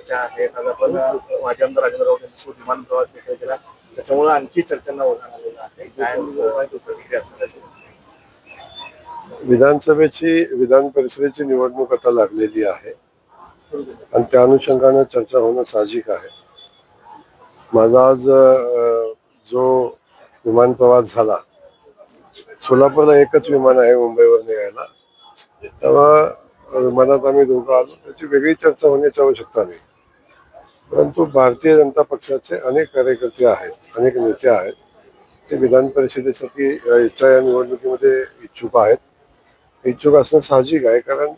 चर्चा आहेत. आज आपण माजी आमदार राजेंद्र राऊत यांच्यासोबत विमान प्रवास देखील केला, त्याच्यामुळे आणखी चर्चांना उधाण आलेलं आहे. काय प्रतिक्रिया असणार? विधान परिषदेची निवडणूक आता लागलेली आहे आणि त्या अनुषंगाने चर्चा होणं साहजिक आहे. माझा आज जो विमान प्रवास झाला, सोलापूरला एकच विमान आहे मुंबईवर यायला, तेव्हा विमानात आम्ही दोघं आलो. त्याची वेगळी चर्चा होण्याची आवश्यकता नाही. परंतु भारतीय जनता पक्षाचे अनेक कार्यकर्ते आहेत, अनेक नेते आहेत, ते विधान परिषदेसाठी या निवडणुकीमध्ये इच्छुक आहेत. इच्छुक असणं साहजिक आहे, कारण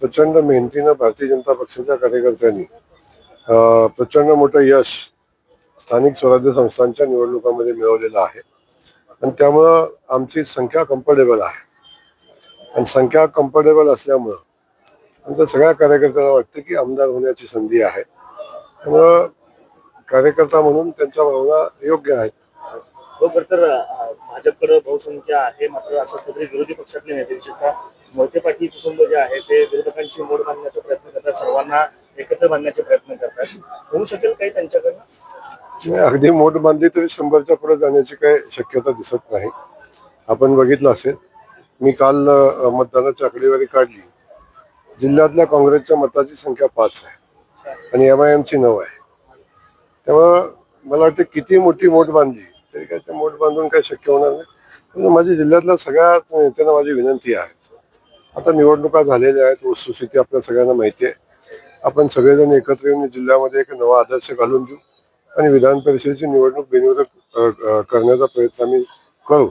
प्रचंड मेहनतीनं भारतीय जनता पक्षाच्या कार्यकर्त्यांनी प्रचंड मोठं यश स्थानिक स्वराज्य संस्थांच्या निवडणुकांमध्ये मिळवलेलं आहे. आणि त्यामुळं आमची संख्या कम्फर्टेबल आहे. आणि संख्या कम्फर्टेबल असल्यामुळं आमच्या सगळ्या कार्यकर्त्यांना वाटतं की आमदार होण्याची संधी आहे. त्यामुळं कार्यकर्ता म्हणून त्यांच्या भावना योग्य आहेत. बरोबर. तर भाजपकडे बहुसंख्या आहे, मात्र असं सगळे विरोधी पक्षातले नेते, विशेषतः मोहिते पाटील कुटुंब जे आहे ते विरोधकांची मोड बांधण्याचा प्रयत्न करतात, सर्वांना एकत्र बांधण्याचे प्रयत्न करतात. होऊ शकेल काही त्यांच्याकडनं? अगदी मोठ बांधली तरी 100च्या पुढे जाण्याची काही शक्यता दिसत नाही. आपण बघितलं असेल, मी काल मतदानाची आकडेवारी काढली. जिल्ह्यातल्या काँग्रेसच्या मताची संख्या 5 आहे आणि MIMची 9 आहे. त्यामुळं मला वाटतं किती मोठी मोठ बांधली तरी काय ते मोठ बांधून काही शक्य होणार नाही. पण माझी जिल्ह्यातल्या सगळ्याच नेत्यांना माझी विनंती आहे, आता निवडणुका झालेल्या आहेत, वस्तुस्थिती आपल्या सगळ्यांना माहिती आहे. आपण सगळेजण एकत्र येऊन जिल्ह्यामध्ये एक नवा आदर्श घालून देऊ आणि विधान परिषदेची निवडणूक बिनविरोध करण्याचा प्रयत्न आम्ही करू.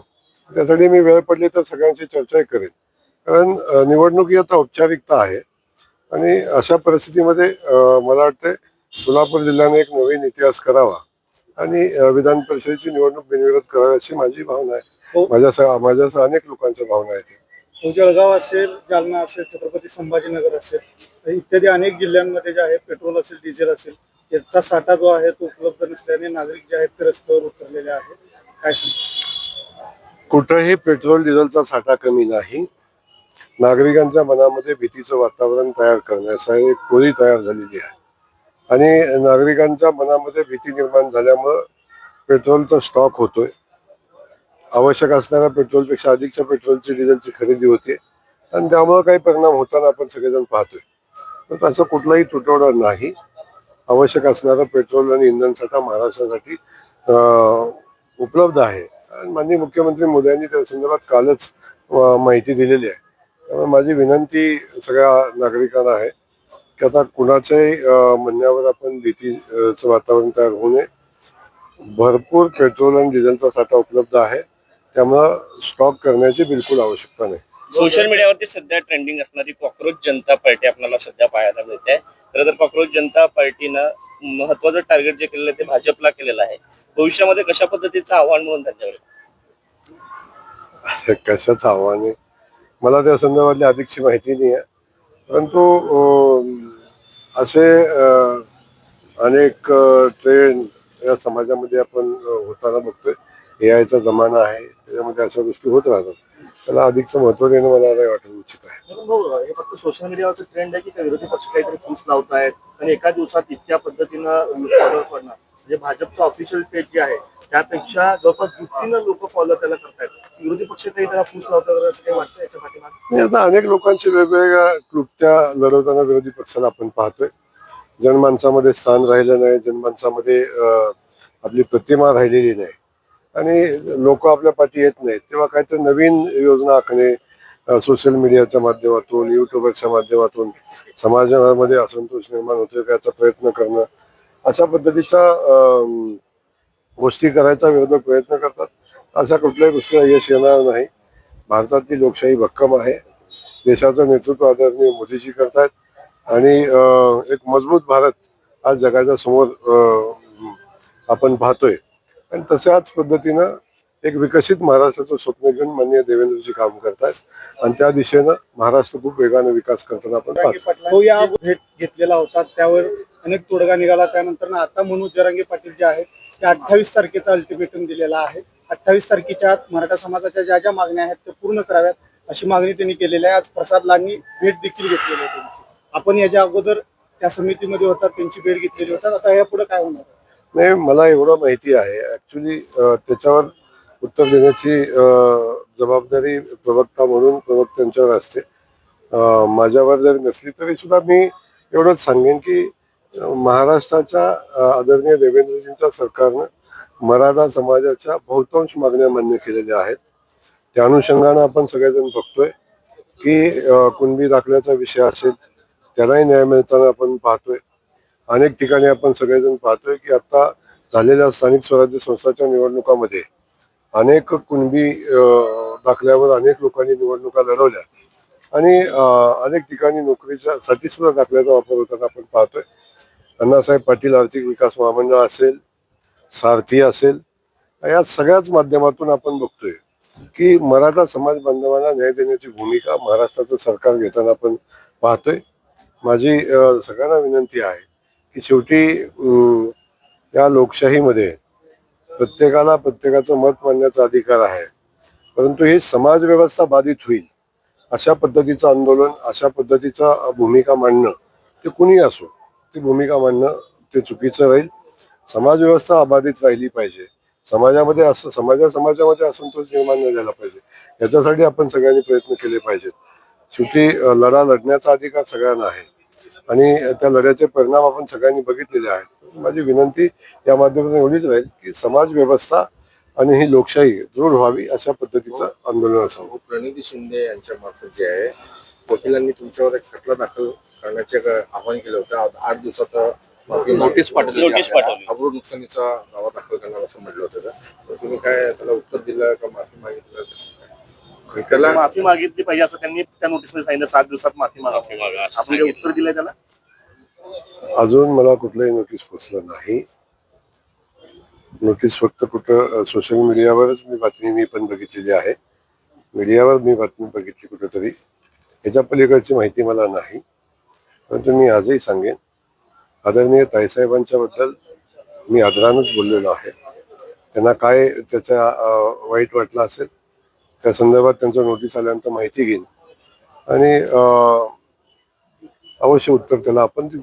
त्यासाठी मी वेळ पडली तर सगळ्यांशी चर्चाही करेन, कारण निवडणूक ही आता औपचारिकता आहे. आणि अशा परिस्थितीमध्ये मला वाटतं सोलापूर जिल्ह्याने एक नवीन इतिहास करावा आणि विधान परिषदेची निवडणूक बिनविरोध करावी अशी माझी भावना आहे. माझ्यासह अनेक लोकांच्या भावना आहेत. जळगाव असेल, जालना असेल, छत्रपती संभाजीनगर असेल, इत्यादी अनेक जिल्ह्यांमध्ये जे आहे पेट्रोल असेल, डिझेल असेल, याचा साठा जो आहे तो उपलब्ध नसल्याने नागरिक जे आहेत ते रस्त्यावर उतरलेले आहेत. काय सांगतो? कुठंही पेट्रोल डिझेलचा साठा कमी नाही. नागरिकांच्या मनामध्ये भीतीचं वातावरण तयार करण्यासाठी एक टोळी तयार झालेली आहे आणि नागरिकांच्या मनामध्ये भीती निर्माण झाल्यामुळं पेट्रोलचा स्टॉक होतोय. आवश्यक असणाऱ्या पेट्रोलपेक्षा अधिकच्या पेट्रोलची डिझेलची खरेदी होते आणि त्यामुळे काही परिणाम होताना आपण सगळेजण पाहतोय. पण असं कुठलाही तुटवडा नाही. आवश्यक असणारा पेट्रोल आणि इंधन साठा महाराष्ट्रासाठी उपलब्ध आहे. आणि माननीय मुख्यमंत्री मोदी यांनी त्या संदर्भात कालच माहिती दिलेली आहे. त्यामुळे माझी विनंती सगळ्या नागरिकांना आहे की आता कुणाच्याही म्हणण्यावर आपण भीतीचं वातावरण तयार होऊ नये. भरपूर पेट्रोल आणि डिझेलचा साठा उपलब्ध आहे, त्यामुळं स्टॉक करण्याची बिलकुल आवश्यकता नाही. सोशल मीडियावरती सध्या ट्रेंडिंग असणारी कॉक्रोच जनता पार्टी आपल्याला सध्या पाहायला मिळते. खरं तर कॉक्रोच जनता पार्टीनं महत्वाचं टार्गेट जे केलेलं आहे ते भाजपला केलेलं आहे. भविष्यामध्ये कशा पद्धतीचं आव्हान म्हणून त्यांच्याकडे? कशाचं आव्हान आहे मला त्या संदर्भातली अधिकची माहिती नाही आहे. परंतु असे अनेक ट्रेंड या समाजामध्ये आपण होताना बघतोय. AIचा जमाना आहे, त्याच्यामध्ये अशा गोष्टी होत राहतात. त्याला अधिकचं महत्व देणं मला नाही वाटत उचित आहे. हे फक्त सोशल मीडियावरचं ट्रेंड आहे की विरोधी पक्ष काहीतरी फूस लावतायत आणि एका दिवसात इतक्या पद्धतीनं फॉलोअर्स वाढणार? म्हणजे भाजपचं ऑफिशियल पेज जे आहे त्यापेक्षा जवळपास दुपटीनं लोक फॉलो त्याला करतायत. विरोधी पक्ष काही त्याला फूस लावतात असं काही वाटतं याच्या पाठीमागे? आता अनेक लोकांची वेगवेगळ्या क्लुप्त्या लढवताना विरोधी पक्षाला आपण पाहतोय. जनमानसामध्ये स्थान राहिलं नाही, जनमानसामध्ये आपली प्रतिमा राहिलेली नाही आणि लोक आपल्या पाठी येत नाहीत. तेव्हा काहीतरी नवीन योजना आखणे, सोशल मीडियाच्या माध्यमातून, युट्यूबरच्या माध्यमातून समाजामध्ये असंतोष निर्माण होतोय याचा प्रयत्न करणं, अशा पद्धतीच्या गोष्टी करायचा विरोधक प्रयत्न करतात. अशा कुठल्याही गोष्टीला यश येणार नाही. भारतातली लोकशाही भक्कम आहे. देशाचं नेतृत्व आदरणीय मोदीजी करतायत आणि एक मजबूत भारत आज जगाच्या समोर आपण पाहतोय. आणि तशाच पद्धतीनं एक विकसित महाराष्ट्राचं स्वप्न घेऊन माननीय देवेंद्रजी काम करतायत आणि त्या दिशेनं महाराष्ट्र खूप वेगाने विकास करताना आपण पाहतो. या भेट घेतलेला होता, त्यावर अनेक तोडगा निघाला. त्यानंतर आता मनोज जरांगे पाटील जे आहेत ते 28 तारखेचा अल्टिमेटम दिलेला आहे. 28 तारखेच्या आत मराठा समाजाच्या ज्या ज्या मागण्या आहेत त्या पूर्ण कराव्यात अशी मागणी त्यांनी केलेली आहे. आज प्रसाद लांनी भेट देखील घेतलेली आहे त्यांची. आपण याच्या अगोदर त्या समितीमध्ये होतात, त्यांची भेट घेतलेली होतात. आता यापुढे काय होणार? नाही, मला एवढं माहिती आहे. ऍक्च्युली त्याच्यावर उत्तर देण्याची जबाबदारी प्रवक्ता म्हणून प्रवक्त्यांच्यावर असते. माझ्यावर जरी नसली तरी सुद्धा मी एवढंच सांगेन की महाराष्ट्राच्या आदरणीय देवेंद्रजींच्या सरकारनं मराठा समाजाच्या बहुतांश मागण्या मान्य केलेल्या आहेत. त्या अनुषंगानं आपण सगळेजण बघतोय की कुणबी दाखल्याचा विषय असेल त्यालाही न्याय मिळताना आपण पाहतोय. अनेक ठिकाणी आपण सगळेजण पाहतोय की आता झालेल्या स्थानिक स्वराज्य संस्थांच्या निवडणुकामध्ये अनेक कुणबी दाखल्यावर अनेक लोकांनी निवडणुका लढवल्या आणि अनेक ठिकाणी नोकरीच्या साठी सुद्धा दाखल्याचा वापर होताना आपण पाहतोय. अण्णासाहेब पाटील आर्थिक विकास महामंडळ असेल, सारथी असेल, या सगळ्याच माध्यमातून आपण बघतोय की मराठा समाज बांधवांना न्याय देण्याची भूमिका महाराष्ट्राचं सरकार घेताना आपण पाहतोय. माझी सगळ्यांना विनंती आहे की शेवटी या लोकशाहीमध्ये प्रत्येकाला प्रत्येकाचं मत मांडण्याचा अधिकार आहे, परंतु ही समाज व्यवस्था बाधित होईल अशा पद्धतीचं आंदोलन, अशा भूमिका मांडणं, ते कुणी असो, ती भूमिका मांडणं ते चुकीचं राहील. समाज व्यवस्था अबाधित राहिली पाहिजे. समाजामध्ये समाजामध्ये असंतोष निर्माण नाही झाला पाहिजे. याच्यासाठी आपण सगळ्यांनी प्रयत्न केले पाहिजेत. शेवटी लढा लढण्याचा अधिकार सगळ्यांना आहे आणि त्या लढ्याचे परिणाम आपण सगळ्यांनी बघितलेले आहेत. माझी विनंती या माध्यमातून एवढीच राहील की समाज व्यवस्था आणि ही लोकशाही दृढ व्हावी अशा पद्धतीचं आंदोलन असावं. प्रणिती शिंदे यांच्या मार्फत जे आहे, वकिलांनी तुमच्यावर एक खटला दाखल करण्याचे आवाहन केलं होतं. 8 दिवसात नोटीस पाठवली, अब्रू नुकसानीचा दावा दाखल करणार असं म्हटलं होतं. तर तुम्ही काय त्याला उत्तर दिलं का माफी मागितलं? त्याला माफी मागितली पाहिजे असं त्यांनी त्या नोटीसमध्ये सांगितलं. 7 दिवसात माफी मागा. आपण जे उत्तर दिलंय त्याला अजून मला कुठलंही नोटीस पोचलं नाही. नोटीस फक्त कुठं सोशल मीडियावरच मी पण बघितलेली आहे. मीडियावर मी बातमी बघितली कुठेतरी. ह्याच्या पलीकडची माहिती मला नाही. परंतु मी आजही सांगेन, आदरणीय ताईसाहेबांच्या बद्दल मी आदरानच बोललेलो आहे. त्यांना काय त्याच्या वाईट वाटलं असेल त्या संदर्भात त्यांचं नोटीस आल्यानंतर माहिती घेईन आणि अवश्य उत्तर त्याला आपण देऊ.